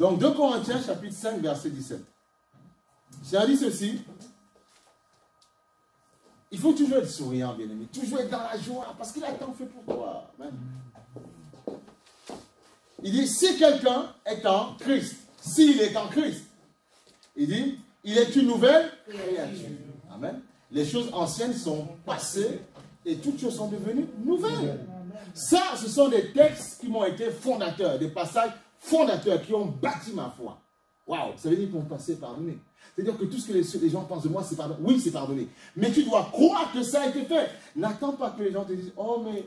Donc 2 Corinthiens chapitre 5 verset 17. J'ai dit ceci. Il faut toujours être souriant, bien-aimé. Toujours être dans la joie, parce qu'il a tant fait pour toi. Amen. Il dit, si quelqu'un est en Christ, s'il est en Christ, il dit, il est une nouvelle créature. Amen. Les choses anciennes sont passées et toutes choses sont devenues nouvelles. Ça, ce sont des textes qui m'ont été fondateurs, des passages fondateurs qui ont bâti ma foi. Waouh, ça veut dire que mon passé est pardonné. C'est-à-dire que tout ce que les gens pensent de moi, c'est pardonné. Oui, c'est pardonné. Mais tu dois croire que ça a été fait. N'attends pas que les gens te disent, oh, mais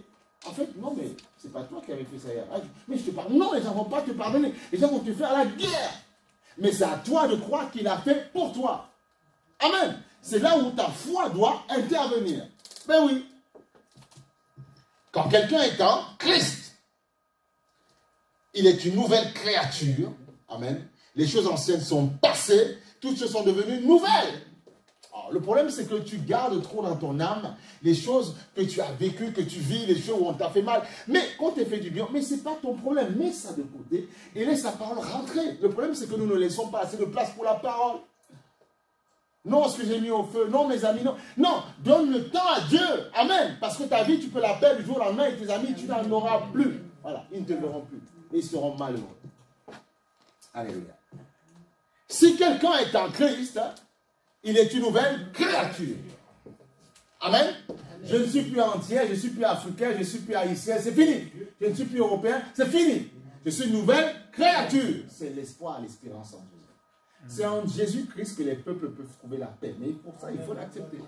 en fait, non, mais c'est pas toi qui avais fait ça hier. Ah, mais je te pardonne. Non, les gens ne vont pas te pardonner. Les gens vont te faire la guerre. Mais c'est à toi de croire qu'il a fait pour toi. Amen. C'est là où ta foi doit intervenir. Ben oui. Quand quelqu'un est en Christ, il est une nouvelle créature. Amen. Les choses anciennes sont passées. Toutes choses sont devenues nouvelles. Alors, le problème, c'est que tu gardes trop dans ton âme les choses que tu as vécues, que tu vis, les choses où on t'a fait mal. Mais quand tu fait du bien, mais ce n'est pas ton problème. Mets ça de côté et laisse la parole rentrer. Le problème, c'est que nous ne laissons pas assez de place pour la parole. Non, ce que j'ai mis au feu. Non, mes amis, non. Non, donne le temps à Dieu. Amen. Parce que ta vie, tu peux la perdre du jour au lendemain et tes amis, tu n'en auras plus. Voilà, ils ne te verront plus. Ils seront malheureux. Alléluia. Si quelqu'un est en Christ, il est une nouvelle créature. Amen. Je ne suis plus entier, je ne suis plus africain, je ne suis plus haïtien, c'est fini. Je ne suis plus européen, c'est fini. Je suis une nouvelle créature. C'est l'espoir, l'espérance en Jésus. C'est en Jésus-Christ que les peuples peuvent trouver la paix. Mais pour ça, il faut l'accepter.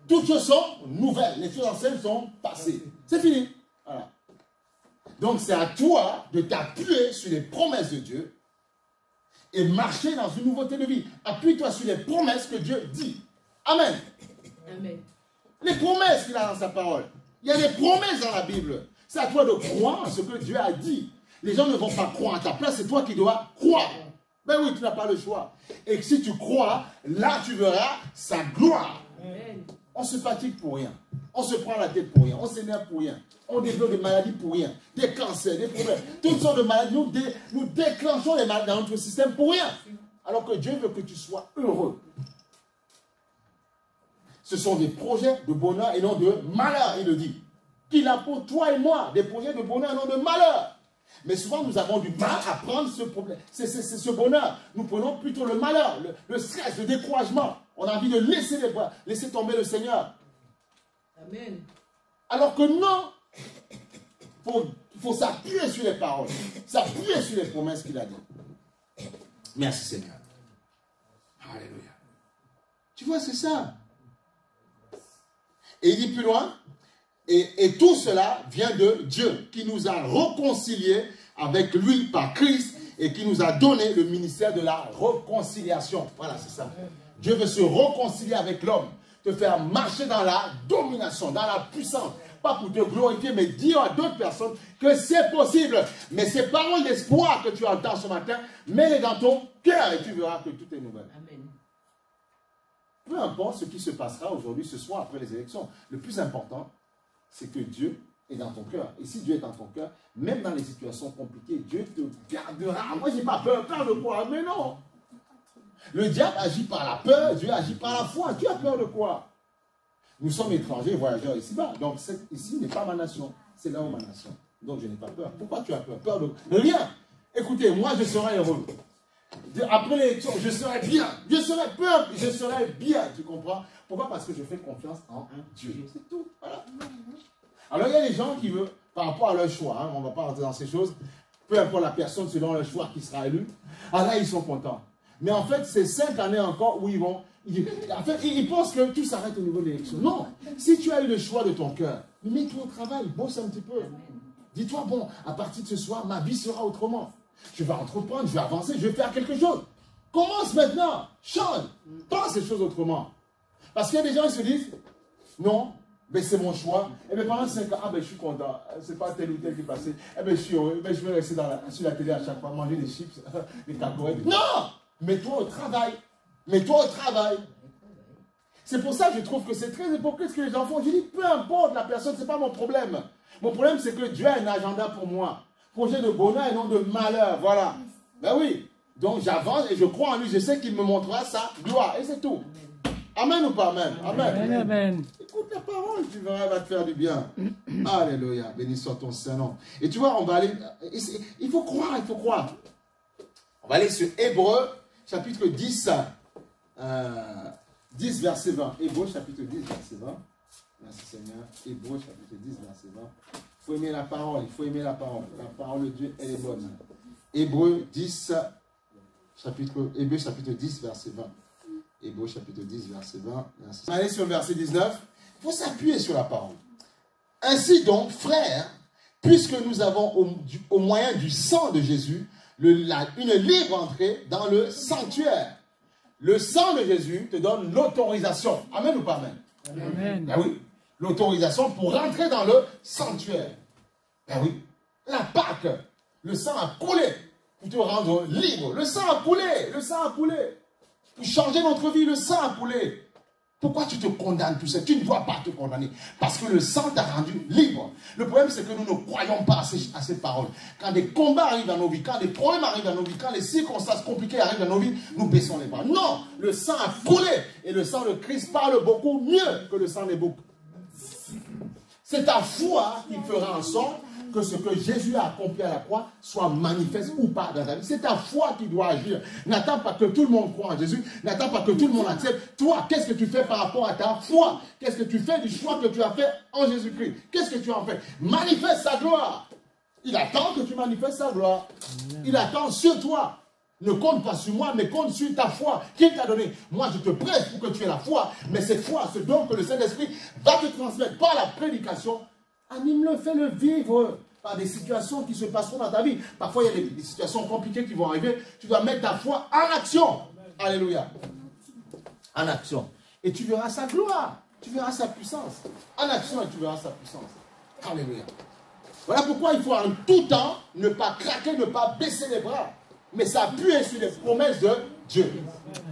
Toutes choses sont nouvelles. Les choses anciennes sont passées. C'est fini. Voilà. Donc c'est à toi de t'appuyer sur les promesses de Dieu et marcher dans une nouveauté de vie. Appuie-toi sur les promesses que Dieu dit. Amen. Amen. Les promesses qu'il a dans sa parole. Il y a des promesses dans la Bible. C'est à toi de croire en ce que Dieu a dit. Les gens ne vont pas croire à ta place, c'est toi qui dois croire. Ben oui, tu n'as pas le choix. Et si tu crois, là tu verras sa gloire. Amen. On se fatigue pour rien. On se prend la tête pour rien. On s'énerve pour rien. On développe des maladies pour rien. Des cancers, des problèmes. Toutes sortes de maladies. Nous déclenchons les maladies dans notre système pour rien. Alors que Dieu veut que tu sois heureux. Ce sont des projets de bonheur et non de malheur, il le dit. Qu'il a pour toi et moi des projets de bonheur et non de malheur. Mais souvent, nous avons du mal à prendre ce problème. C'est ce bonheur. Nous prenons plutôt le malheur, le stress, le découragement. On a envie de laisser les bras, laisser tomber le Seigneur. Amen. Alors que non, il faut s'appuyer sur les paroles, s'appuyer sur les promesses qu'il a dit. Merci Seigneur. Alléluia. Tu vois, c'est ça. Et il dit plus loin, et tout cela vient de Dieu, qui nous a réconciliés avec lui par Christ et qui nous a donné le ministère de la réconciliation. Voilà, c'est ça. Dieu veut se réconcilier avec l'homme, te faire marcher dans la domination, dans la puissance. Pas pour te glorifier, mais dire à d'autres personnes que c'est possible. Mais ces paroles d'espoir que tu entends ce matin, mets-les dans ton cœur et tu verras que tout est nouvel. Amen. Peu importe ce qui se passera aujourd'hui, ce soir, après les élections, le plus important, c'est que Dieu est dans ton cœur. Et si Dieu est dans ton cœur, même dans les situations compliquées, Dieu te gardera. Moi, je n'ai pas peur. Peur de quoi? Mais non. Le diable agit par la peur, Dieu agit par la foi. Tu as peur de quoi? Nous sommes étrangers, voyageurs ici-bas. Donc, ici n'est pas ma nation. C'est là où ma nation. Donc, je n'ai pas peur. Pourquoi tu as peur? Peur de rien. Écoutez, moi, je serai heureux. Après l'élection, je serai bien. Je serai bien. Tu comprends? Pourquoi? Parce que je fais confiance en Dieu. C'est tout. Voilà. Alors, il y a des gens qui veulent, par rapport à leur choix, hein, on ne va pas rentrer dans ces choses, peu importe la personne selon leur choix qui sera élu, ah là, ils sont contents. Mais en fait, c'est 5 années encore où ils vont... En fait, ils pensent que tout s'arrête au niveau de l'élection. Non. Si tu as eu le choix de ton cœur, mets-toi au travail, bosse un petit peu. Dis-toi, bon, à partir de ce soir, ma vie sera autrement. Je vais entreprendre, je vais avancer, je vais faire quelque chose. Commence maintenant. Change. Pense les choses autrement. Parce qu'il y a des gens qui se disent, non, ben c'est mon choix. Et bien pendant 5 ans, ah ben je suis content. C'est pas tel ou tel qui est passé. Eh ben je suis heureux. Ben, je vais rester sur la télé à chaque fois, manger des chips, des cacahuètes. Non! Mets-toi au travail. Mets-toi au travail. C'est pour ça que je trouve que c'est très hypocrite ce que les gens font. Je dis, peu importe la personne, ce n'est pas mon problème. Mon problème, c'est que Dieu a un agenda pour moi. Projet de bonheur et non de malheur. Voilà. Ben oui. Donc j'avance et je crois en lui. Je sais qu'il me montrera sa gloire. Et c'est tout. Amen ou pas amen? Amen. Amen. Écoute la parole, tu verras, elle va te faire du bien. Alléluia. Béni soit ton Saint-Nom. Et tu vois, on va aller... Il faut croire, il faut croire. On va aller sur Hébreux, chapitre 10, 10 verset 20. Hébreux, chapitre 10, verset 20. Merci Seigneur. Hébreux, chapitre 10, verset 20. Il faut aimer la parole, il faut aimer la parole. La parole de Dieu, elle est bonne. Hébreux 10, Hébreux, chapitre 10, verset 20. Hébreux, chapitre 10, verset 20. Merci. On va aller sur le verset 19. Il faut s'appuyer sur la parole. Ainsi donc, frères, puisque nous avons au moyen du sang de Jésus, une libre entrée dans le sanctuaire. Le sang de Jésus te donne l'autorisation. Amen ou pas amen? Amen. Ben oui, l'autorisation pour rentrer dans le sanctuaire. Ben oui, la Pâque, le sang a coulé pour te rendre libre. Le sang a coulé, le sang a coulé. Pour changer notre vie, le sang a coulé. Pourquoi tu te condamnes tout ça? Tu ne dois pas te condamner. Parce que le sang t'a rendu libre. Le problème, c'est que nous ne croyons pas à ces paroles. Quand des combats arrivent dans nos vies, quand des problèmes arrivent dans nos vies, quand les circonstances compliquées arrivent dans nos vies, nous baissons les bras. Non, le sang a coulé. Et le sang de Christ parle beaucoup mieux que le sang des boucs. C'est ta foi qui fera en sorte que ce que Jésus a accompli à la croix soit manifeste ou pas dans ta vie. C'est ta foi qui doit agir. N'attends pas que tout le monde croit en Jésus. N'attends pas que tout le monde accepte. Toi, qu'est-ce que tu fais par rapport à ta foi? Qu'est-ce que tu fais du choix que tu as fait en Jésus-Christ? Qu'est-ce que tu en fais? Manifeste sa gloire. Il attend que tu manifestes sa gloire. Il attend sur toi. Ne compte pas sur moi, mais compte sur ta foi qu'il t'a donnée. Moi, je te prête pour que tu aies la foi. Mais cette foi, ce don que le Saint-Esprit va te transmettre par la prédication, anime-le, fais-le vivre par des situations qui se passeront dans ta vie. Parfois, il y a des situations compliquées qui vont arriver. Tu dois mettre ta foi en action. Alléluia. En action. Et tu verras sa gloire. Tu verras sa puissance. En action, et tu verras sa puissance. Alléluia. Voilà pourquoi il faut en tout temps ne pas craquer, ne pas baisser les bras, mais s'appuyer sur les promesses de Dieu.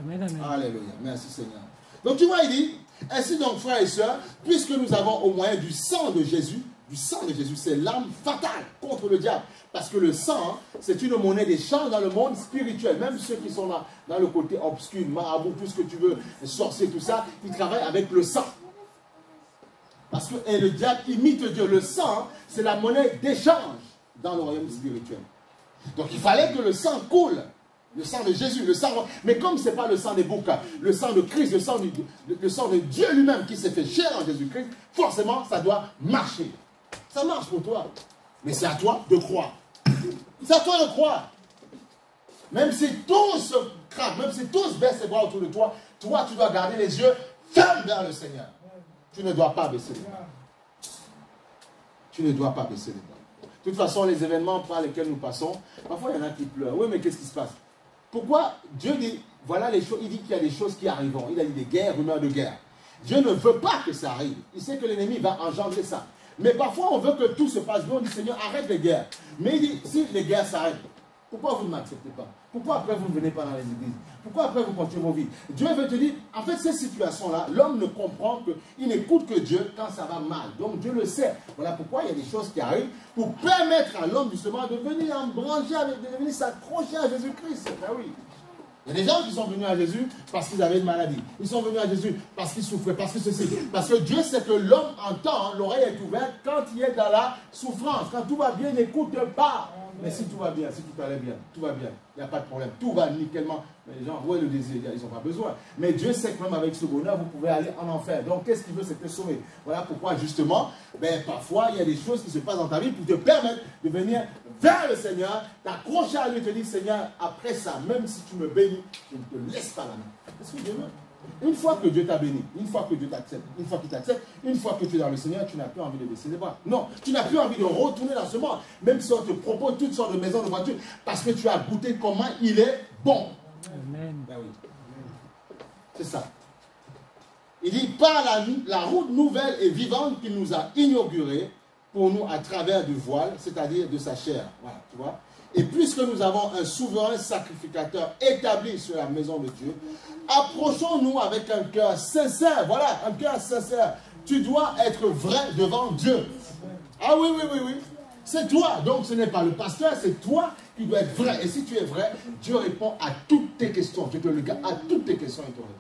Amen, amen. Alléluia. Merci Seigneur. Donc tu vois, il dit, ainsi donc frères et sœurs, puisque nous avons au moyen du sang de Jésus, c'est l'arme fatale contre le diable. Parce que le sang, c'est une monnaie d'échange dans le monde spirituel. Même ceux qui sont là, dans le côté obscur, marabout, tout ce que tu veux, sorcier, tout ça, ils travaillent avec le sang. Parce que le diable imite Dieu. Le sang, c'est la monnaie d'échange dans le royaume spirituel. Donc il fallait que le sang coule. Le sang de Jésus, le sang... Mais comme ce n'est pas le sang des boucs, le sang de Christ, le sang de Dieu lui-même qui s'est fait chair en Jésus-Christ, forcément, ça doit marcher. Ça marche pour toi. Mais c'est à toi de croire. C'est à toi de croire. Même si tous craquent, même si tous baissent les bras autour de toi, toi, tu dois garder les yeux fermes vers le Seigneur. Tu ne dois pas baisser les bras. Tu ne dois pas baisser les bras. De toute façon, les événements par lesquels nous passons, parfois il y en a qui pleurent. Oui, mais qu'est-ce qui se passe? Pourquoi Dieu dit, voilà les choses, il dit qu'il y a des choses qui arriveront. Il a dit des guerres, rumeurs de guerre. Dieu ne veut pas que ça arrive. Il sait que l'ennemi va engendrer ça. Mais parfois, on veut que tout se passe bien. On dit, Seigneur, arrête les guerres. Mais il dit, si les guerres s'arrêtent, pourquoi vous ne m'acceptez pas? Pourquoi après vous ne venez pas dans les églises? Pourquoi après vous continuez vos vies? Dieu veut te dire, en fait, ces situations-là, l'homme ne comprend qu'il n'écoute que Dieu quand ça va mal. Donc Dieu le sait. Voilà pourquoi il y a des choses qui arrivent pour permettre à l'homme justement de venir embrancher, de venir s'accrocher à Jésus-Christ. Ben oui. Il y a des gens qui sont venus à Jésus parce qu'ils avaient une maladie. Ils sont venus à Jésus parce qu'ils souffraient, parce que ceci. Parce que Dieu sait que l'homme entend, l'oreille est ouverte quand il est dans la souffrance. Quand tout va bien, n'écoute pas. Mais si tout va bien, si tout allait bien, tout va bien, il n'y a pas de problème. Tout va nickelement. Mais les gens, ouais, le désir, ils n'ont pas besoin. Mais Dieu sait que même avec ce bonheur, vous pouvez aller en enfer. Donc, qu'est-ce qu'il veut, c'est te sauver. Voilà pourquoi, justement, parfois, il y a des choses qui se passent dans ta vie pour te permettre de venir vers le Seigneur, t'accrocher à lui et te dire, Seigneur, après ça, même si tu me bénis, je ne te laisse pas la main. Qu'est-ce que Dieu veut? Une fois que Dieu t'a béni, une fois que Dieu t'accepte, une fois qu'il t'accepte, une fois que tu es dans le Seigneur, tu n'as plus envie de baisser les bras. Non, tu n'as plus envie de retourner dans ce monde, même si on te propose toutes sortes de maisons, de voitures, parce que tu as goûté comment il est bon. Amen. Ben oui. C'est ça. Il dit, par la route nouvelle et vivante qu'il nous a inaugurée pour nous à travers du voile, c'est-à-dire de sa chair. Voilà, tu vois. Et puisque nous avons un souverain sacrificateur établi sur la maison de Dieu, approchons-nous avec un cœur sincère. Voilà, un cœur sincère. Tu dois être vrai devant Dieu. Ah oui, oui, oui, oui. C'est toi. Donc ce n'est pas le pasteur, c'est toi Tu dois être vrai. Et si tu es vrai, Dieu répond à toutes tes questions. Dieu te le garde à toutes tes questions, il te répond.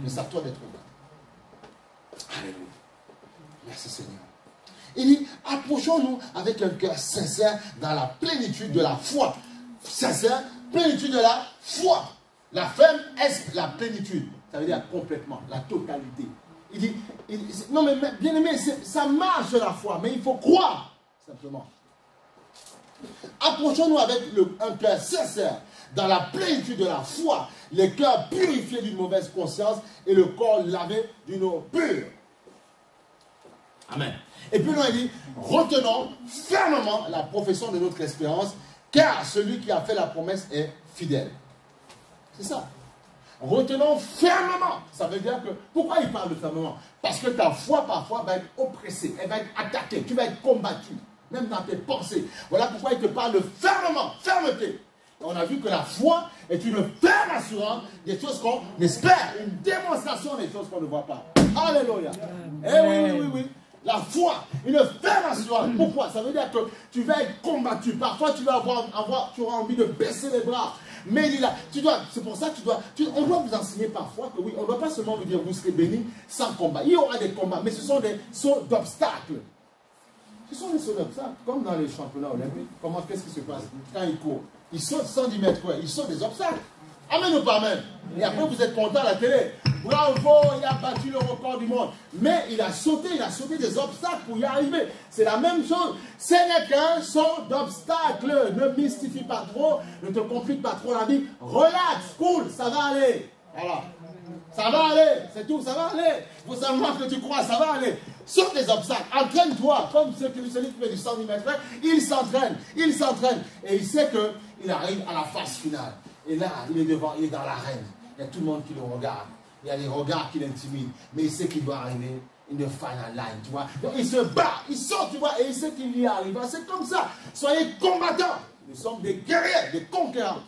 Mais c'est à toi d'être vrai. Alléluia. Merci Seigneur. Il dit, approchons-nous avec un cœur sincère dans la plénitude de la foi. Sincère, plénitude de la foi. La ferme est la plénitude. Ça veut dire complètement, la totalité. Il dit, non mais bien aimé, ça marche la foi, mais il faut croire, simplement. Approchons-nous avec un cœur sincère, dans la plénitude de la foi, les cœurs purifiés d'une mauvaise conscience et le corps lavé d'une eau pure. Amen. Et puis là, il dit, retenons fermement la profession de notre espérance, car celui qui a fait la promesse est fidèle. C'est ça. Retenons fermement. Ça veut dire que, pourquoi il parle de fermement? Parce que ta foi, parfois, va être oppressée, elle va être attaquée, tu vas être combattu, même dans tes pensées. Voilà pourquoi il te parle de fermement, fermeté. Et on a vu que la foi est une ferme assurance des choses qu'on espère, une démonstration des choses qu'on ne voit pas. Alléluia. Eh oui, oui, oui, oui. La foi, une ferme assurance. Pourquoi? Ça veut dire que tu vas être combattu. Parfois, tu vas tu auras envie de baisser les bras. Mais il est là. C'est pour ça que on doit vous enseigner parfois que oui, on ne doit pas seulement vous dire vous serez bénis sans combat. Il y aura des combats, mais ce sont des sauts d'obstacles. Ce sont des sauts d'obstacles. Comme dans les championnats olympiques. Qu'est-ce qui se passe quand ils courent? Ils sautent 110 mètres, ouais. Ils sautent des obstacles. Amen ou pas amen? Et après vous êtes content à la télé. Bravo, il a battu le record du monde. Mais il a sauté des obstacles pour y arriver. C'est la même chose. Ce n'est qu'un saut d'obstacles. Ne mystifie pas trop, ne te complique pas trop la vie. Relax, cool, ça va aller. Voilà. Ça va aller, c'est tout, ça va aller. Il faut savoir que tu crois, ça va aller. Saute des obstacles, entraîne-toi. Comme celui qui fait du 110 mètres, il s'entraîne. Et il sait qu'il arrive à la phase finale. Et là, il est devant, il est dans l'arène. Il y a tout le monde qui le regarde. Il y a des regards qui l'intimident. Mais il sait qu'il doit arriver in the final line, tu vois. Donc il se bat, il sort, tu vois, et il sait qu'il y arrive. C'est comme ça. Soyez combattants. Nous sommes des guerriers, des conquérants,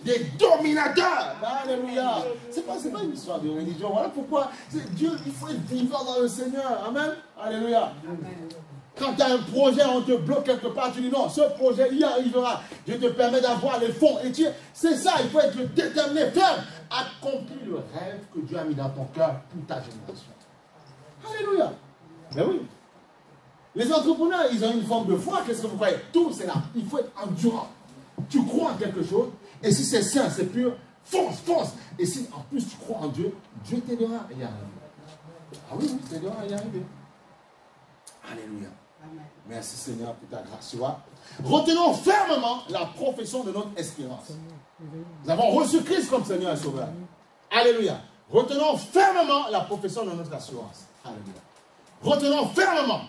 des dominateurs. Alléluia. C'est pas une histoire de religion. Voilà pourquoi Dieu, il faut être vivant dans le Seigneur. Amen. Alléluia. Amen. Quand tu as un projet, on te bloque quelque part, tu dis non, ce projet y arrivera. Dieu te permet d'avoir les fonds. Et c'est ça, il faut être déterminé, ferme. Accomplis le rêve que Dieu a mis dans ton cœur pour ta génération. Alléluia. Ben oui. Les entrepreneurs, ils ont une forme de foi. Qu'est-ce que vous croyez? Tout, c'est là. Il faut être endurant. Tu crois en quelque chose, et si c'est sain, c'est pur, fonce. Et si en plus tu crois en Dieu, Dieu t'aidera à y arriver. Ah oui, t'aidera à y arriver. Alléluia. Amen. Merci Seigneur pour ta grâce. Tu vois? Retenons fermement la profession de notre espérance. Nous avons reçu Christ comme Seigneur et Sauveur. Alléluia. Retenons fermement la profession de notre assurance. Alléluia. Retenons fermement.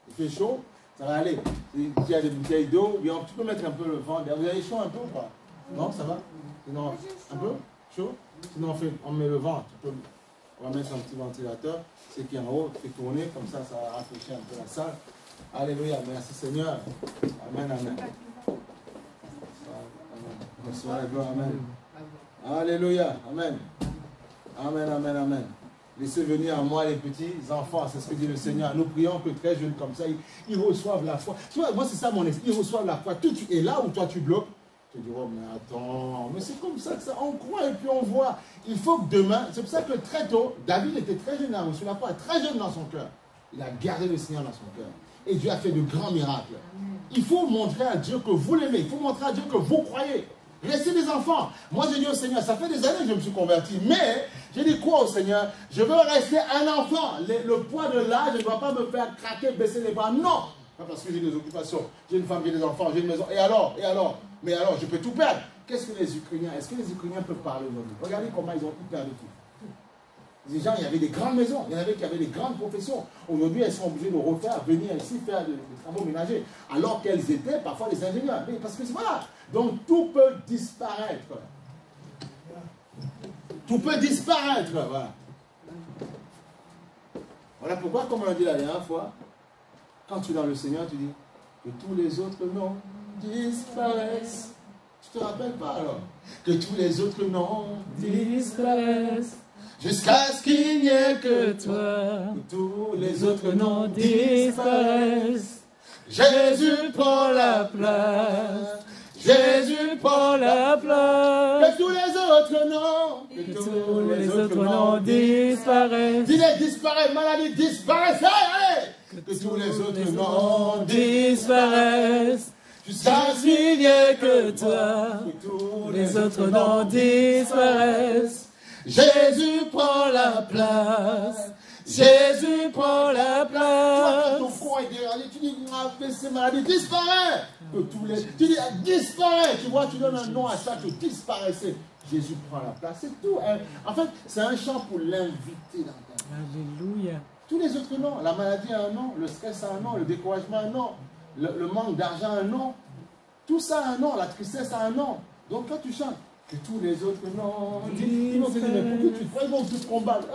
Il fait chaud, ça va aller. Il y a des bouteilles d'eau, tu peux mettre un peu le vent. Vous avez chaud un peu ou pas? Non, ça va? Sinon, un peu chaud? Sinon, on met le vent. On va mettre un petit ventilateur. Ce qui est en haut, fait tourner, comme ça, ça va rafraîchir un peu la salle. Alléluia, merci Seigneur. Amen, amen. Merci à la gloire, amen. Alléluia, amen. Amen. Laissez venir à moi les petits enfants, c'est ce que dit le Seigneur. Nous prions que très jeunes comme ça, ils reçoivent la foi. Tu vois, moi c'est ça mon esprit, ils reçoivent la foi. Tout est là où toi tu bloques. Tu dis, oh mais attends, mais c'est comme ça que ça, on croit et puis on voit. Il faut que demain, c'est pour ça que très tôt, David était très jeune, il a reçu la foi, très jeune dans son cœur. Il a gardé le Seigneur dans son cœur. Et Dieu a fait de grands miracles. Il faut montrer à Dieu que vous l'aimez, il faut montrer à Dieu que vous croyez. Restez des enfants. Moi j'ai dit au Seigneur, ça fait des années que je me suis converti, mais j'ai dit quoi au Seigneur? Je veux rester un enfant. Le poids de l'âge ne doit pas me faire craquer, baisser les bras. Non, pas parce que j'ai des occupations. J'ai une femme, j'ai des enfants, j'ai une maison. Et alors? Mais alors, je peux tout perdre. Qu'est-ce que les Ukrainiens, est-ce que les Ukrainiens peuvent parler aujourd'hui? Regardez comment ils ont tout perdu tout. Les gens, il y avait des grandes maisons, il y en avait qui avaient des grandes professions. Aujourd'hui, elles sont obligées de refaire, venir ici faire des travaux ménagers. Alors qu'elles étaient parfois des ingénieurs. Mais parce que voilà. Donc tout peut disparaître. Tout peut disparaître. Voilà. Voilà pourquoi, comme on a dit la dernière fois, quand tu es dans le Seigneur, tu dis que tous les autres noms disparaissent. Tu te rappelles pas alors? Que tous les autres noms disparaissent. Jusqu'à ce qu'il n'y ait que toi. Que tous les autres noms disparaissent. Jésus prend la place. Jésus prend la place. Que tous les autres noms, Que tous les autres noms disparaissent. dis-les, disparaît, maladie, disparaissez, allez. Que tous les autres noms Disparaissent. Jusqu'à ce qu'il n'y ait que toi. Que tous Les autres noms disparaissent. Jésus prend la place. Jésus prend la place. Ton corps est dérangé, tu dis, ces maladies disparaît. Que tous les, tu dis, disparaît. Tu vois, tu donnes un nom à ça, que disparaissait. Jésus prend la place, c'est tout. Hein. En fait, c'est un chant pour l'inviter dans ta vie. Alléluia. Tous les autres noms, la maladie a un nom, le stress a un nom, le découragement a un nom, le manque d'argent a un nom. Tout ça a un nom, la tristesse a un nom. Donc quand tu chantes, que tous les autres noms, ils vont te dire, mais pourquoi tu crois qu'ils vont te combattre?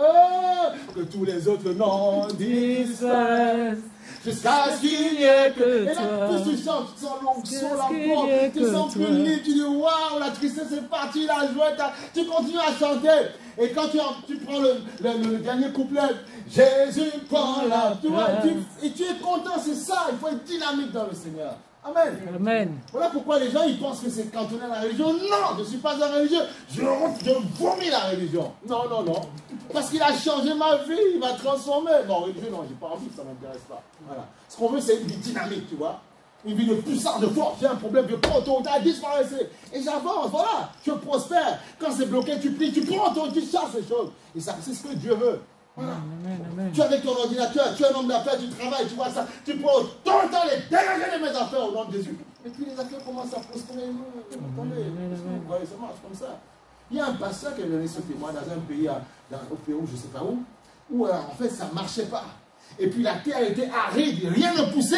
Que tous les autres noms Disparaissent. jusqu'à ce qu'il n'y ait que Et là, toi. plus tu chantes, tu sens l'onction, la qu'il y porte, ait tu que sens plus toi. libre, tu dis waouh, la tristesse est partie, la joie, tu continues à chanter. Et quand tu prends le dernier couplet, Jésus prend la toi, et tu es content, c'est ça, il faut être dynamique dans le Seigneur. Amen. Amen. Voilà pourquoi les gens ils pensent que c'est cantonné à la religion. Non, je ne suis pas un religieux. Je vomis la religion. Non, non, non. Parce qu'il a changé ma vie, il m'a transformé. Non, religieux, non, j'ai pas envie, ça ne m'intéresse pas. Voilà. Ce qu'on veut, c'est une vie dynamique, tu vois. Une vie de puissance, de force. J'ai un problème, je prends autorité, disparaissez. Et j'avance, voilà. Je prospère. Quand c'est bloqué, tu plies, tu prends autorité, tu cherches les choses. Et ça, c'est ce que Dieu veut. Voilà. Amen, amen. Tu es avec ton ordinateur, tu es un homme d'affaires, tu travailles, tu vois ça, tu prends autant de temps les dégager de mes affaires au nom de Jésus. Et puis les affaires commencent à prospérer. Attendez, vous voyez, ça marche comme ça. Il y a un pasteur qui a donné ce témoin dans un pays, au Pérou, je ne sais pas où en fait ça ne marchait pas. Et puis la terre était aride, rien ne poussait.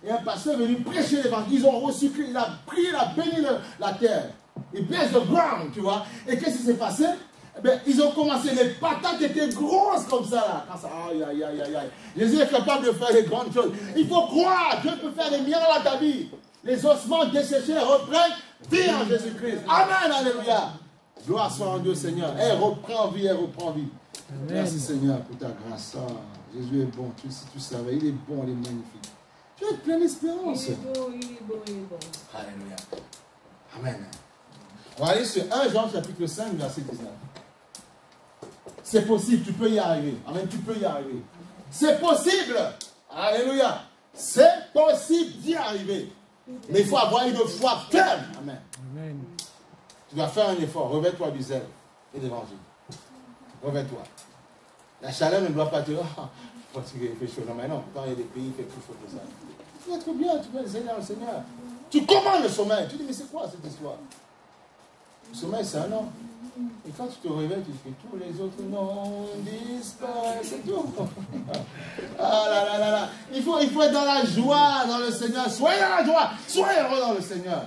Et un pasteur est venu prêcher l'évangile, ils ont reçu, il a prié, il a béni la terre. Il bless the ground, tu vois. Et qu'est-ce qui s'est passé? Eh bien, ils ont commencé, les patates étaient grosses comme ça là. Quand ça, aïe, aïe, aïe, aïe, aïe. Jésus est capable de faire des grandes choses. Il faut croire, Dieu peut faire des miracles dans ta vie. Les ossements desséchés reprennent vie en Jésus-Christ. Amen, alléluia. Gloire soit en Dieu, Seigneur. Elle reprend vie, elle reprend vie. Amen. Merci Seigneur pour ta grâce. Ah, Jésus est bon, si tu savais, il est bon, il est magnifique. Tu es plein d'espérance. Il est beau, il est beau, il est beau. Alléluia. Amen. On va aller sur 1 Jean chapitre 5, verset 19. C'est possible, tu peux y arriver. Amen, tu peux y arriver. C'est possible. Alléluia. C'est possible d'y arriver. Mais il faut avoir une foi ferme. Amen. Amen. Tu dois faire un effort. Revêt-toi du zèle et de l'évangile. Revêt-toi. La chaleur ne doit pas te dire, fatigué, il fait chaud. Non, mais non, quand il y a des pays, il fait plus chaud que ça. Tu vas être bien, tu vas le Seigneur. Tu commandes le sommeil. Tu dis, mais c'est quoi cette histoire? Le sommeil, c'est un nom. Et quand tu te réveilles, tu fais tous les autres noms disparaissent, c'est tout. Ah là là là là. Il faut être dans la joie, dans le Seigneur. Soyez dans la joie, soyez heureux dans le Seigneur.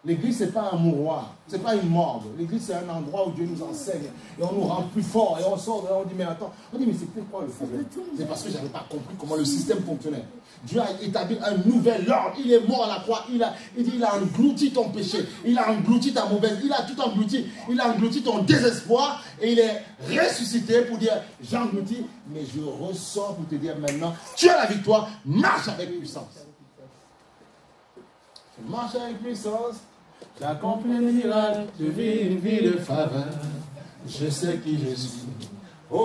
L'église, ce n'est pas un mouroir, ce n'est pas une morgue. L'église, c'est un endroit où Dieu nous enseigne. Et on nous rend plus forts. Et on sort de là, on dit, mais attends. On dit, mais c'est quoi le problème? C'est parce que je n'avais pas compris comment le système fonctionnait. Dieu a établi un nouvel ordre. Il est mort à la croix. Il a englouti ton péché. Il a englouti ta mauvaise. Il a tout englouti. Il a englouti ton désespoir. Et il est ressuscité pour dire, j'ai englouti, mais je ressors pour te dire maintenant, tu as la victoire, marche avec puissance. Je marche avec puissance. J'accomplis le miracle, je vis une vie de faveur. Je sais qui je suis. Oh,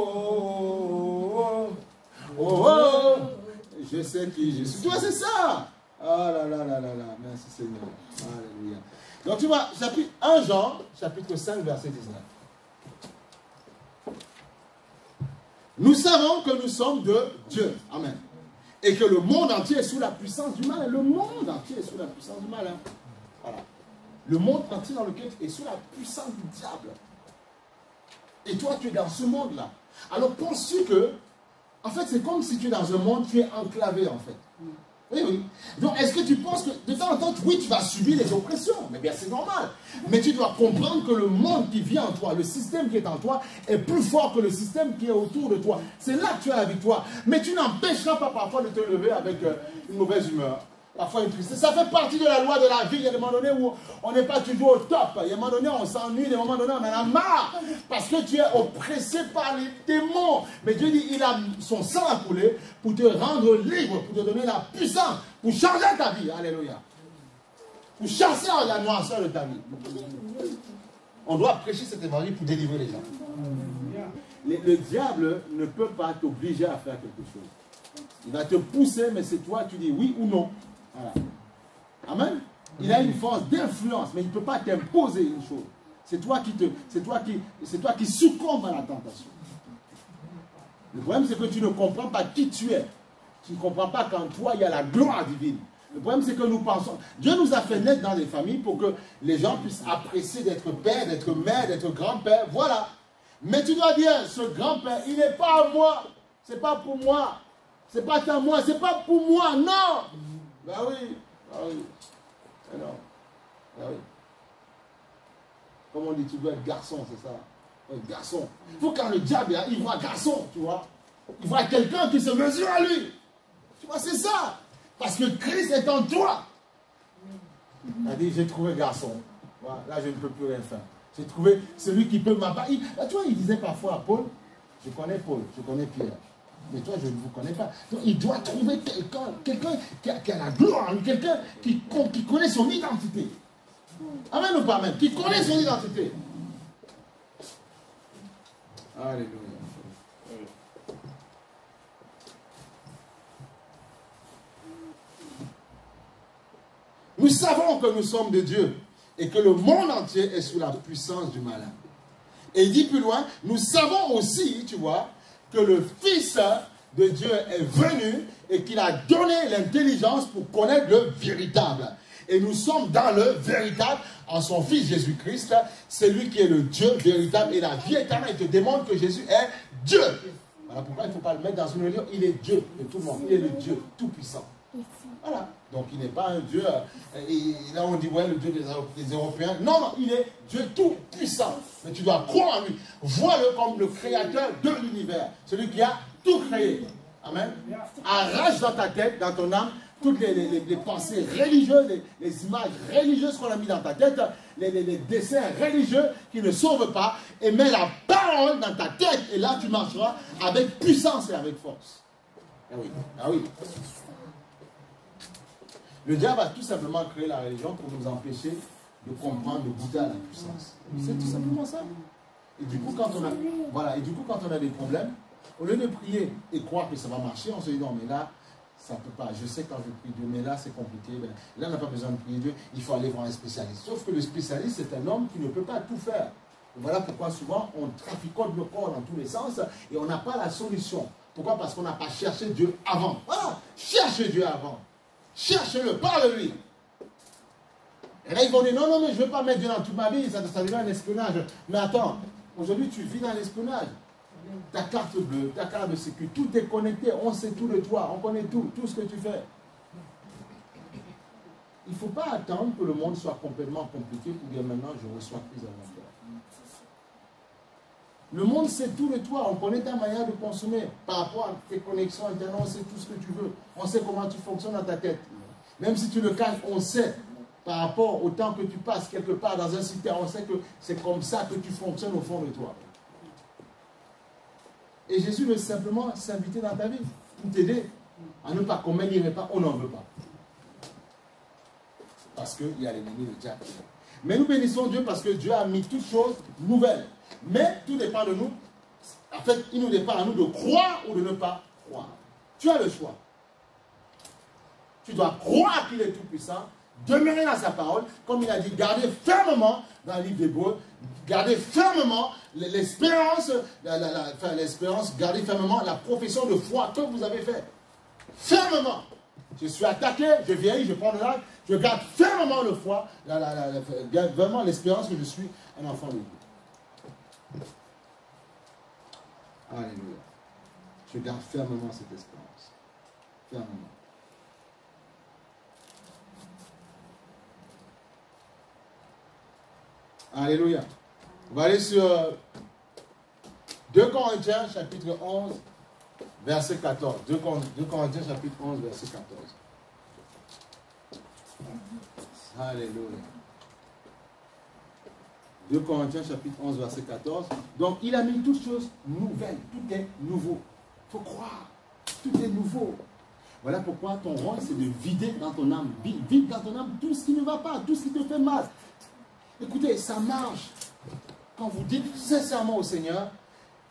oh, oh, oh, oh. Je sais qui je suis. Tu vois, c'est ça. Ah là là là là là. Merci Seigneur. Alléluia. Donc tu vois, 1 Jean, chapitre 5, verset 19. Nous savons que nous sommes de Dieu. Amen. Et que le monde entier est sous la puissance du mal. Le monde entier est sous la puissance du mal. Hein. Voilà. Le monde entier dans lequel tu es sous la puissance du diable. Et toi, tu es dans ce monde-là. Alors, penses-tu que, en fait, c'est comme si tu es dans un monde, tu es enclavé, en fait. Oui, oui. Donc, est-ce que tu penses que, de temps en temps, oui, tu vas subir les oppressions. Mais bien, c'est normal. Mais tu dois comprendre que le monde qui vit en toi, le système qui est en toi, est plus fort que le système qui est autour de toi. C'est là que tu as la victoire. Mais tu n'empêcheras pas parfois de te lever avec une mauvaise humeur. Parfois une tristesse. Ça fait partie de la loi de la vie. Il y a des moments donnés où on n'est pas toujours au top. Il y a des moments donnés où on s'ennuie. Il y a des moments donnés où on en a marre. Parce que tu es oppressé par les démons. Mais Dieu dit, il a son sang à couler pour te rendre libre, pour te donner la puissance, pour changer ta vie. Alléluia. pour chasser la noirceur de ta vie. On doit prêcher cet évangile pour délivrer les gens. Le diable ne peut pas t'obliger à faire quelque chose. Il va te pousser, mais c'est toi qui dis oui ou non. Voilà. Amen. Il a une force d'influence, mais il ne peut pas t'imposer une chose. C'est toi qui succombes à la tentation. Le problème, c'est que tu ne comprends pas qui tu es. Tu ne comprends pas qu'en toi, il y a la gloire divine. Le problème, c'est que nous pensons... Dieu nous a fait naître dans des familles pour que les gens puissent apprécier d'être père, d'être mère, d'être grand-père. Voilà. Mais tu dois dire, ce grand-père, il n'est pas à moi. C'est pas pour moi. C'est pas à moi. C'est pas pour moi. Non. Ben oui. Ben oui. Ben non. Ben oui. Comme on dit, tu dois être garçon, c'est ça. Un garçon. Il faut quand le diable, il voit garçon, tu vois. Il voit quelqu'un qui se mesure à lui. Tu vois, c'est ça. Parce que Christ est en toi. Il a dit, j'ai trouvé garçon. Voilà, là, je ne peux plus rien faire. J'ai trouvé celui qui peut m'abattre. Tu vois, il disait parfois à Paul, je connais Paul, je connais Pierre. Mais toi, je ne vous connais pas. Donc, il doit trouver quelqu'un qui a la gloire, quelqu'un qui connaît son identité. Amen ou pas amen? Qui connaît son identité. Alléluia. Nous savons que nous sommes de Dieu et que le monde entier est sous la puissance du malin. Et il dit plus loin, nous savons aussi, tu vois, que le Fils de Dieu est venu et qu'il a donné l'intelligence pour connaître le véritable. Et nous sommes dans le véritable en son Fils Jésus-Christ. C'est lui qui est le Dieu véritable et la vie éternelle. Il te démontre que Jésus est Dieu. Voilà pourquoi il ne faut pas le mettre dans une livre. Il est Dieu de tout le monde. Il est le Dieu tout-puissant. Voilà. Donc il n'est pas un Dieu, et là on dit, ouais, le Dieu des Européens. Non, non, il est Dieu tout puissant. Mais tu dois croire en lui. Vois-le comme le créateur de l'univers. Celui qui a tout créé. Amen. Arrache dans ta tête, dans ton âme, toutes les pensées religieuses, les images religieuses qu'on a mis dans ta tête, les dessins religieux qui ne sauvent pas, et mets la parole dans ta tête, et là tu marcheras avec puissance et avec force. Ah oui, ah oui. Le diable a tout simplement créé la religion pour nous empêcher de comprendre, de goûter à la puissance. C'est tout simplement ça. Et du coup, quand on a des problèmes, au lieu de prier et croire que ça va marcher, on se dit non, mais là, ça ne peut pas. Je sais quand je prie Dieu, mais là, c'est compliqué. Ben, là, on n'a pas besoin de prier Dieu, il faut aller voir un spécialiste. Sauf que le spécialiste, c'est un homme qui ne peut pas tout faire. Et voilà pourquoi souvent, on traficote le corps dans tous les sens et on n'a pas la solution. Pourquoi? Parce qu'on n'a pas cherché Dieu avant. Voilà, cherche Dieu avant. Cherche-le, parle-lui. Et là, ils vont dire, non, non, mais je ne veux pas mettre Dieu dans toute ma vie, ça devient un espionnage. Mais attends, aujourd'hui, tu vis dans l'espionnage. Ta carte bleue, ta carte de sécu, tout est connecté, on sait tout de toi, on connaît tout ce que tu fais. Il ne faut pas attendre que le monde soit complètement compliqué pour dire maintenant, je reçois plus à mon cœur. Le monde sait tout de toi, on connaît ta manière de consommer. Par rapport à tes connexions internet, on sait tout ce que tu veux. On sait comment tu fonctionnes dans ta tête. Même si tu le caches, on sait. Par rapport au temps que tu passes quelque part dans un site, on sait que c'est comme ça que tu fonctionnes au fond de toi. Et Jésus veut simplement s'inviter dans ta vie pour t'aider à ne pas commettre l'irréparable. On n'en veut pas. Parce qu'il y a l'ennemi de diable. Mais nous bénissons Dieu parce que Dieu a mis toutes choses nouvelles. Mais tout dépend de nous. En fait, il nous dépend à nous de croire ou de ne pas croire. Tu as le choix. Tu dois croire qu'il est tout puissant, demeurer dans sa parole, comme il a dit, garder fermement dans le livre d'Hébreux, garder fermement l'espérance, garder fermement la profession de foi que vous avez faite. Fermement. Je suis attaqué, je vieillis, je prends de l'âge, je garde fermement le foi, vraiment l'espérance que je suis un enfant de Dieu. Alléluia. Je garde fermement cette espérance. Fermement. Alléluia. On va aller sur 2 Corinthiens chapitre 11, verset 14. 2 Corinthiens chapitre 11, verset 14. Alléluia. 2 Corinthiens chapitre 11, verset 14. Donc, il a mis toutes choses nouvelles. Tout est nouveau. Il faut croire. Tout est nouveau. Voilà pourquoi ton rôle, c'est de vider dans ton âme. Vide dans ton âme tout ce qui ne va pas, tout ce qui te fait mal. Écoutez, ça marche. Quand vous dites sincèrement au Seigneur,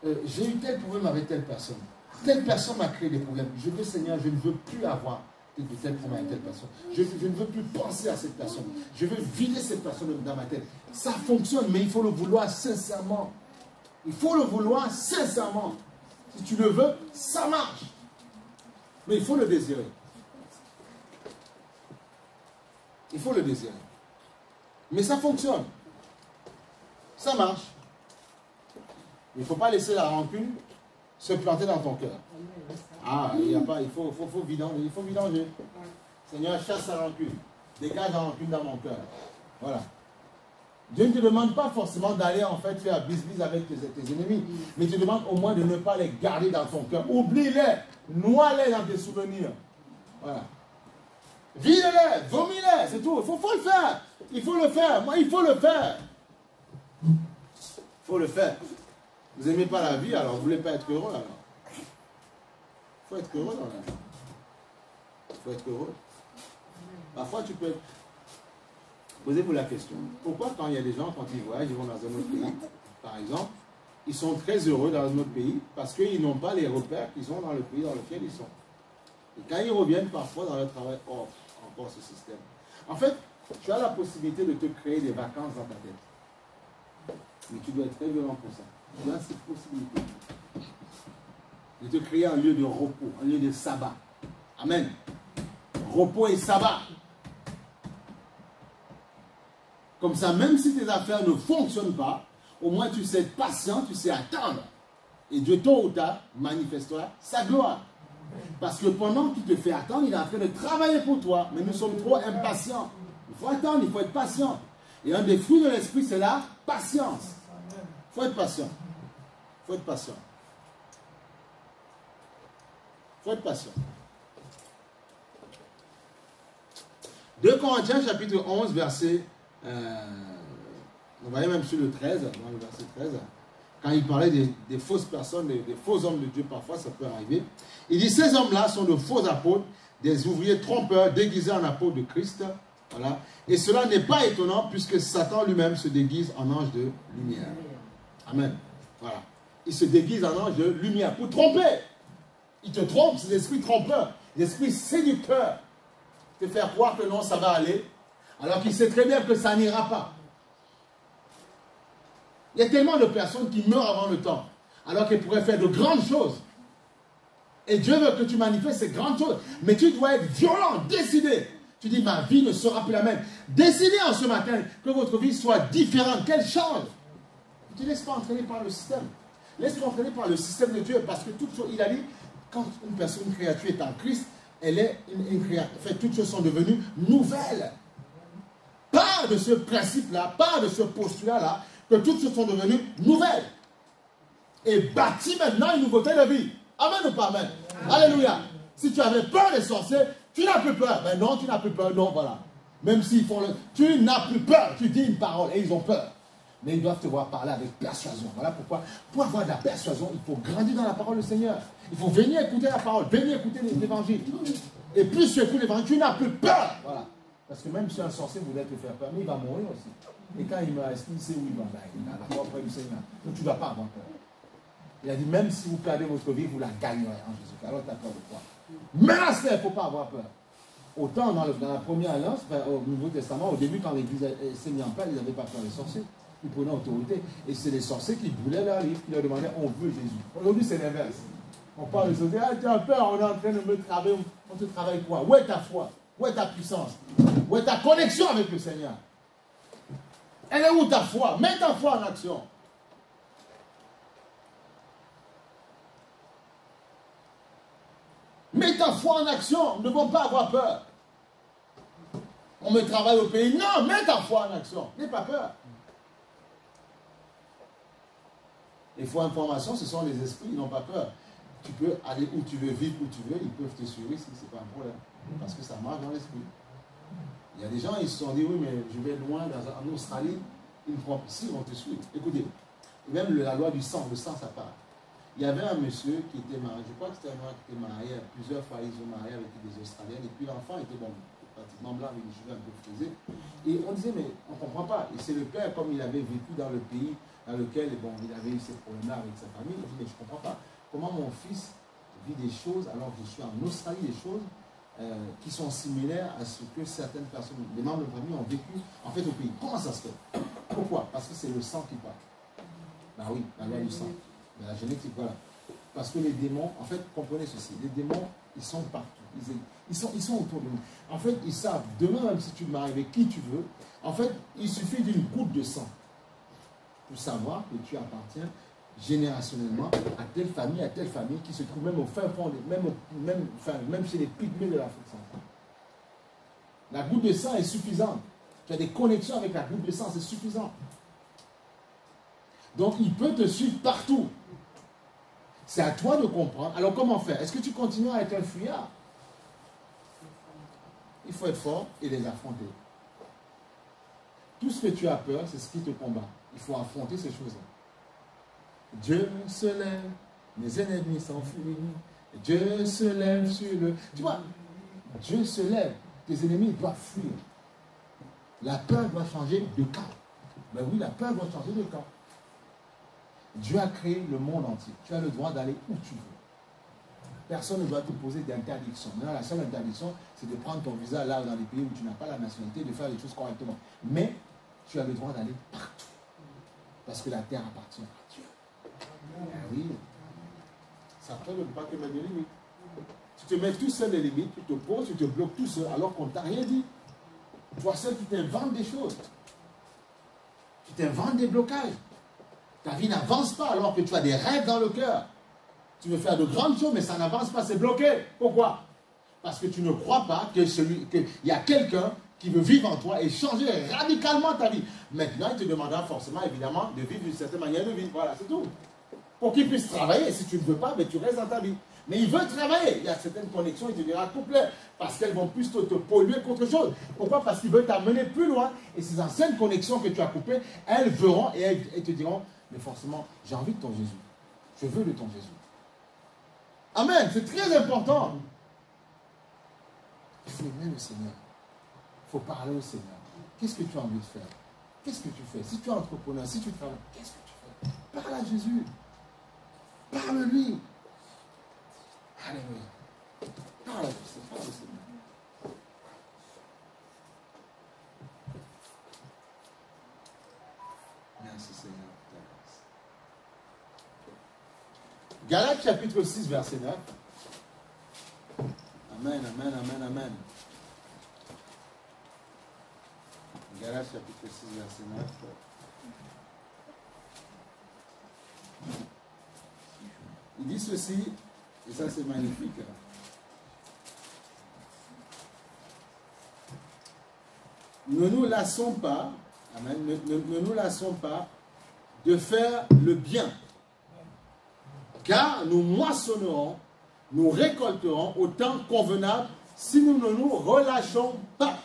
j'ai eu tel problème avec telle personne. Telle personne m'a créé des problèmes. Je veux, Seigneur, je ne veux plus avoir de tel problème avec telle personne. Je ne veux plus penser à cette personne. Je veux vider cette personne dans ma tête. Ça fonctionne, mais il faut le vouloir sincèrement. Il faut le vouloir sincèrement. Si tu le veux, ça marche. Mais il faut le désirer. Il faut le désirer. Mais ça fonctionne. Ça marche. Il ne faut pas laisser la rancune se planter dans ton cœur. Ah, il n'y a pas, il faut vidanger. Seigneur, chasse la rancune. Dégage la rancune dans mon cœur. Voilà. Dieu ne te demande pas forcément d'aller en fait faire bis-bis avec tes ennemis. Mais te demande au moins de ne pas les garder dans ton cœur. Oublie-les. Noie-les dans tes souvenirs. Voilà. Vide-les, vomis-les, c'est tout. Il faut le faire. Il faut le faire. Moi, il faut le faire. Il faut le faire. Vous n'aimez pas la vie, alors vous ne voulez pas être heureux, alors. Il faut être heureux dans la vie. Il faut être heureux. Parfois, tu peux... Posez-vous la question. Pourquoi quand il y a des gens, quand ils voyagent, ils vont dans un autre pays, par exemple, ils sont très heureux dans un autre pays parce qu'ils n'ont pas les repères qu'ils ont dans le pays dans lequel ils sont. Et quand ils reviennent parfois dans leur travail, oh, encore ce système. En fait, tu as la possibilité de te créer des vacances dans ta tête. Mais tu dois être très violent pour ça. Tu as cette possibilité de te créer un lieu de repos, un lieu de sabbat. Amen. Repos et sabbat. Comme ça, même si tes affaires ne fonctionnent pas, au moins tu sais être patient, tu sais attendre. Et Dieu, tôt ou tard, manifestera sa gloire. Parce que pendant qu'il te fait attendre, il est en train de travailler pour toi. Mais nous sommes trop impatients. Il faut attendre, il faut être patient. Et un des fruits de l'esprit, c'est la patience. Il faut être patient. Il faut être patient. Il faut être patient. 2 Corinthiens, chapitre 11, verset... on va aller même sur le 13, dans le verset 13. Quand il parlait des fausses personnes, des faux hommes de Dieu, parfois ça peut arriver. Il dit, ces hommes-là sont de faux apôtres, des ouvriers trompeurs déguisés en apôtres de Christ. Voilà. Et cela n'est pas étonnant puisque Satan lui-même se déguise en ange de lumière. Amen. Voilà. Il se déguise en ange de lumière pour tromper. Il te trompe, c'est l'esprit trompeur, l'esprit séducteur. Te faire croire que non, ça va aller, alors qu'il sait très bien que ça n'ira pas. Il y a tellement de personnes qui meurent avant le temps, alors qu'elles pourraient faire de grandes choses. Et Dieu veut que tu manifestes ces grandes choses. Mais tu dois être violent, décidé. Tu dis, ma vie ne sera plus la même. Décidez en ce matin que votre vie soit différente, qu'elle change. Ne te laisse pas entraîner par le système. Laisse-toi entraîner par le système de Dieu. Parce que toute chose, il a dit, quand une personne, une créature est en Christ, elle est une créature. En fait, toutes choses sont devenues nouvelles. Pas de ce principe-là, pas de ce postulat-là, que toutes choses sont devenues nouvelles. Et bâtis maintenant une nouveauté de vie. Amen ou pas amen? Alléluia. Si tu avais peur des sorciers, tu n'as plus peur. Mais non, tu n'as plus peur. Non, voilà. Même s'ils font le... Tu n'as plus peur. Tu dis une parole et ils ont peur. Mais ils doivent te voir parler avec persuasion. Voilà pourquoi, pour avoir de la persuasion, il faut grandir dans la parole du Seigneur. Il faut venir écouter la parole, venir écouter l'évangile. Et plus tu écoutes l'évangile, tu n'as plus peur. Voilà. Parce que même si un sorcier voulait te faire peur, mais il va mourir aussi. Et quand il meurt, est-ce qu'il sait où il va? Il a la mort près du Seigneur. Donc tu ne dois pas avoir peur. Il a dit, même si vous perdez votre vie, vous la gagnerez en Jésus. Alors tu as peur de quoi? Menace-les, il ne faut pas avoir peur. Autant dans la première alliance, au Nouveau Testament, au début, quand l'Église s'est mise en place, ils n'avaient pas peur des sorciers. Ils prenaient autorité. Et c'est les sorciers qui brûlaient leur livre, qui leur demandaient, on veut Jésus. Aujourd'hui, c'est l'inverse. On parle de sorciers, ah, tu as peur, on est en train de me travailler. On te travaille quoi? Où est ta foi? Où est ta puissance? Où est ta connexion avec le Seigneur? Elle est où ta foi? Mets ta foi en action. Mets ta foi en action. Nous ne devons pas avoir peur. On me travaille au pays. Non, mets ta foi en action. N'aie pas peur. Les fois information, ce sont les esprits, ils n'ont pas peur. Tu peux aller où tu veux, vivre où tu veux, ils peuvent te suivre si ce n'est pas un problème. Parce que ça marche dans l'esprit. Il y a des gens, ils se sont dit, oui, mais je vais loin, en Australie, ils me prennent ici, ils vont te suivre. Écoutez, même la loi du sang, le sang, ça part. Il y avait un monsieur qui était marié, je crois que c'était un homme qui était marié, plusieurs fois ils ont marié avec des Australiennes, et puis l'enfant était bon, pratiquement blanc, avec des cheveux un peu frisés. Et on disait, mais on ne comprend pas. Et c'est le père, comme il avait vécu dans le pays dans lequel bon, il avait eu ces problèmes-là avec sa famille, il dit, mais je ne comprends pas. Comment mon fils vit des choses, alors que je suis en Australie, des choses qui sont similaires à ce que certaines personnes, les membres de la famille ont vécu en fait au pays. Comment ça se fait? Pourquoi? Parce que c'est le sang qui parle. Ben oui, la loi du sang. Mais la génétique, voilà. Parce que les démons, en fait, comprenez ceci, les démons, ils sont partout. Ils sont autour de nous. En fait, ils savent, demain, même si tu te maries avec qui tu veux, en fait, il suffit d'une goutte de sang pour savoir que tu appartiens générationnellement à telle famille qui se trouve même au fin fond, même chez les pygmées de l'Afrique centrale. La goutte de sang est suffisante. Tu as des connexions avec la goutte de sang, c'est suffisant. Donc, il peut te suivre partout. C'est à toi de comprendre. Alors, comment faire? Est-ce que tu continues à être un fuyard? Il faut être fort et les affronter. Tout ce que tu as peur, c'est ce qui te combat. Il faut affronter ces choses-là. Dieu se lève, mes ennemis s'enfuient. Dieu se lève sur le... Tu vois, Dieu se lève, tes ennemis doivent fuir. La peur doit changer de camp. Ben oui, la peur doit changer de camp. Dieu a créé le monde entier. Tu as le droit d'aller où tu veux. Personne ne doit te poser d'interdiction. Maintenant, la seule interdiction, c'est de prendre ton visa là dans les pays où tu n'as pas la nationalité, de faire les choses correctement. Mais tu as le droit d'aller partout. Parce que la terre appartient à Dieu. Ah oui. Ça peut ne pas te mettre des limites. Tu te mets tout seul des limites, tu te poses, tu te bloques tout seul, alors qu'on ne t'a rien dit. Toi seul, tu t'inventes des choses. Tu t'inventes des blocages. Ta vie n'avance pas alors que tu as des rêves dans le cœur. Tu veux faire de grandes choses, mais ça n'avance pas, c'est bloqué. Pourquoi? Parce que tu ne crois pas qu'il y a quelqu'un qui veut vivre en toi et changer radicalement ta vie. Maintenant, il te demandera forcément, évidemment, de vivre d'une certaine manière de vie. Voilà, c'est tout. Pour qu'il puisse travailler. Si tu ne veux pas, mais tu restes dans ta vie. Mais il veut travailler. Il y a certaines connexions, il te dira couple, parce qu'elles vont plus te polluer qu'autre chose. Pourquoi? Parce qu'il veut t'amener plus loin. Et ces anciennes connexions que tu as coupées, elles verront et elles te diront, mais forcément, j'ai envie de ton Jésus. Je veux de ton Jésus. Amen. C'est très important. Il faut aimer le Seigneur. Il faut parler au Seigneur. Qu'est-ce que tu as envie de faire? Qu'est-ce que tu fais? Si tu es entrepreneur, si tu travailles, qu'est-ce que tu fais? Parle à Jésus. Parle-lui. Alléluia. Parle à Jésus. Parle au Seigneur. Merci Seigneur. Galates chapitre 6, verset 9. Amen, amen, amen, amen. Galates chapitre 6, verset 9. Il dit ceci, et ça c'est magnifique. Ne nous lassons pas, amen, ne nous lassons pas de faire le bien. Car nous moissonnerons, nous récolterons au temps convenable si nous ne nous relâchons pas.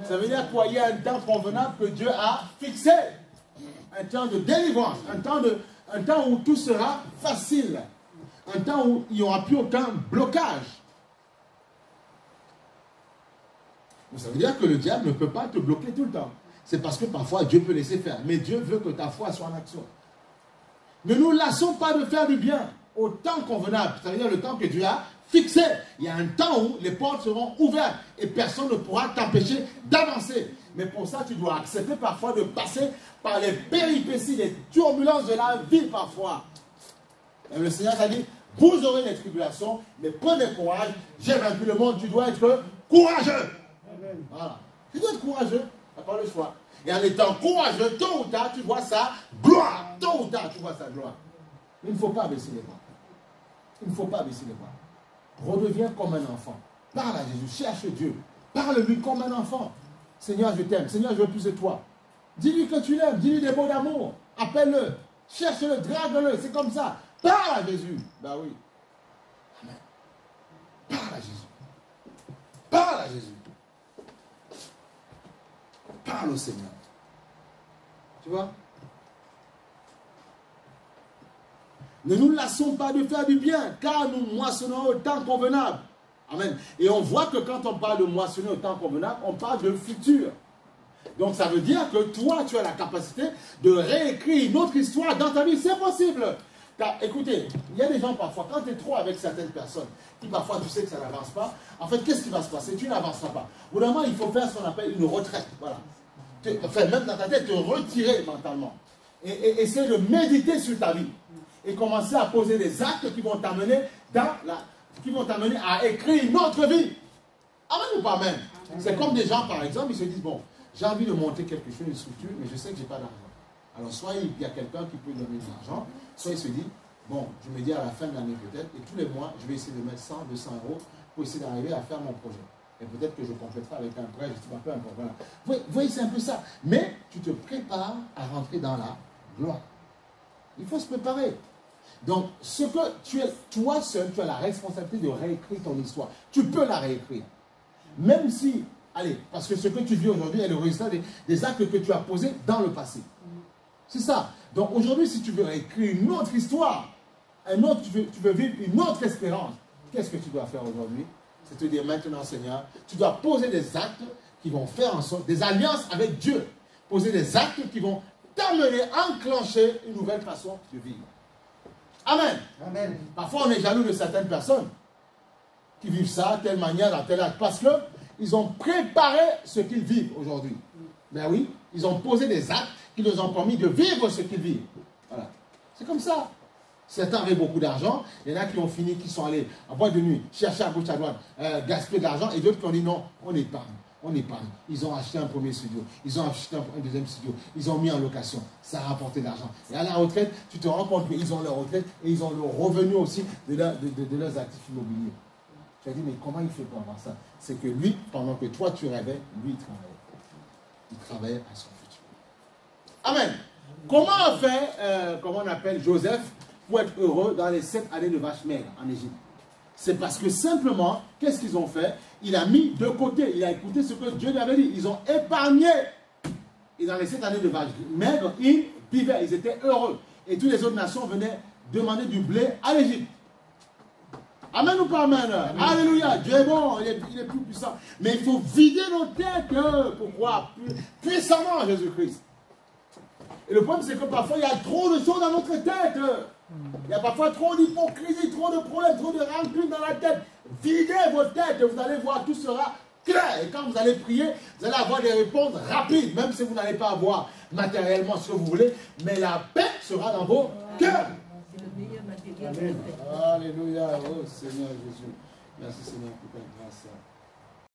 Ça veut dire quoi? Il y a un temps convenable que Dieu a fixé. Un temps de délivrance, un temps où tout sera facile. Un temps où il n'y aura plus aucun blocage. Ça veut dire que le diable ne peut pas te bloquer tout le temps. C'est parce que parfois Dieu peut laisser faire. Mais Dieu veut que ta foi soit en action. Ne nous lassons pas de faire du bien au temps convenable. Ça veut dire le temps que Dieu a fixé. Il y a un temps où les portes seront ouvertes et personne ne pourra t'empêcher d'avancer. Mais pour ça, tu dois accepter parfois de passer par les péripéties, les turbulences de la vie parfois. Et le Seigneur a dit, vous aurez des tribulations, mais prenez courage, j'ai vaincu le monde. Tu dois être courageux. Voilà. Tu dois être courageux, tu n'as pas le choix. Et en étant courageux, tôt ou tard, tu vois sa gloire. Tôt ou tard, tu vois sa gloire. Mais il ne faut pas baisser les bras. Il ne faut pas baisser les bras. Redeviens comme un enfant. Parle à Jésus, cherche Dieu. Parle-lui comme un enfant. Seigneur, je t'aime. Seigneur, je veux plus de toi. Dis-lui que tu l'aimes. Dis-lui des mots d'amour. Appelle-le. Cherche-le, drague-le. C'est comme ça. Parle à Jésus. Ben oui. Amen. Parle à Jésus. Parle à Jésus. Parle au Seigneur. Tu vois? Ne nous lassons pas de faire du bien, car nous moissonnons au temps convenable. Amen. Et on voit que quand on parle de moissonner au temps convenable, on parle de futur. Donc ça veut dire que toi, tu as la capacité de réécrire une autre histoire dans ta vie. C'est possible. Car, écoutez, il y a des gens parfois, quand tu es trop avec certaines personnes, qui parfois tu sais que ça n'avance pas, en fait, qu'est-ce qui va se passer? Tu n'avanceras pas. Au bout d'un moment, il faut faire ce qu'on appelle une retraite. Voilà. Enfin, même dans ta tête, te retirer mentalement. Et essayer de méditer sur ta vie. Et commencer à poser des actes qui vont t'amener à écrire une autre vie. Amen ou pas amen? C'est comme des gens, par exemple, ils se disent, bon, j'ai envie de monter quelque chose, une structure, mais je sais que je n'ai pas d'argent. Alors, soit il y a quelqu'un qui peut donner de l'argent, soit il se dit, bon, je me dis à la fin de l'année peut-être, et tous les mois, je vais essayer de mettre 100, 200 euros pour essayer d'arriver à faire mon projet. Et peut-être que je compléterai avec un prêt, je ne sais pas, peu importe. Voilà. Vous voyez, c'est un peu ça. Mais tu te prépares à rentrer dans la gloire. Il faut se préparer. Donc, ce que tu es, toi seul, tu as la responsabilité de réécrire ton histoire. Tu peux la réécrire. Même si, allez, parce que ce que tu vis aujourd'hui est le résultat des actes que tu as posés dans le passé. C'est ça. Donc aujourd'hui, si tu veux réécrire une autre histoire, tu veux vivre une autre espérance, qu'est-ce que tu dois faire aujourd'hui? C'est te dire maintenant, Seigneur, tu dois poser des actes qui vont faire en sorte, des alliances avec Dieu. Poser des actes qui vont t'amener à enclencher une nouvelle façon de vivre. Amen. Amen. Parfois, on est jaloux de certaines personnes qui vivent ça, telle manière, dans tel acte, parce qu'ils ont préparé ce qu'ils vivent aujourd'hui. Ben oui, ils ont posé des actes qui nous ont permis de vivre ce qu'ils vivent. Voilà. C'est comme ça. Certains avaient beaucoup d'argent, il y en a qui ont fini, qui sont allés en boîte de nuit, chercher à gauche, à droite, gaspiller de l'argent, et d'autres qui ont dit non, on épargne. On épargne. Ils ont acheté un premier studio, ils ont acheté un deuxième studio, ils ont mis en location, ça a rapporté de l'argent. Et à la retraite, tu te rends compte qu'ils ont leur retraite et ils ont le revenu aussi de leurs actifs immobiliers. Tu as dit, mais comment il fait pour avoir ça? C'est que lui, pendant que toi tu rêvais, lui il travaillait. Il travaillait à son futur. Amen. Comment comment on appelle Joseph pour être heureux dans les 7 années de vache maigre en Égypte? C'est parce que simplement, qu'est-ce qu'ils ont fait? Il a mis de côté, il a écouté ce que Dieu lui avait dit. Ils ont épargné. Et dans les 7 années de vache maigre, ils vivaient, ils étaient heureux. Et toutes les autres nations venaient demander du blé à l'Égypte. Amen ou pas amen? Amen. Alléluia. Dieu est bon, il est plus puissant. Mais il faut vider nos têtes. Pourquoi? Puissamment Jésus-Christ. Et le problème, c'est que parfois, il y a trop de choses dans notre tête. Il y a parfois trop d'hypocrisie, trop de problèmes, trop de rancune dans la tête. Videz vos têtes et vous allez voir, tout sera clair. Et quand vous allez prier, vous allez avoir des réponses rapides, même si vous n'allez pas avoir matériellement ce que vous voulez, mais la paix sera dans vos cœurs. Amen. Alléluia. Oh Seigneur Jésus. Merci Seigneur pour ta grâce.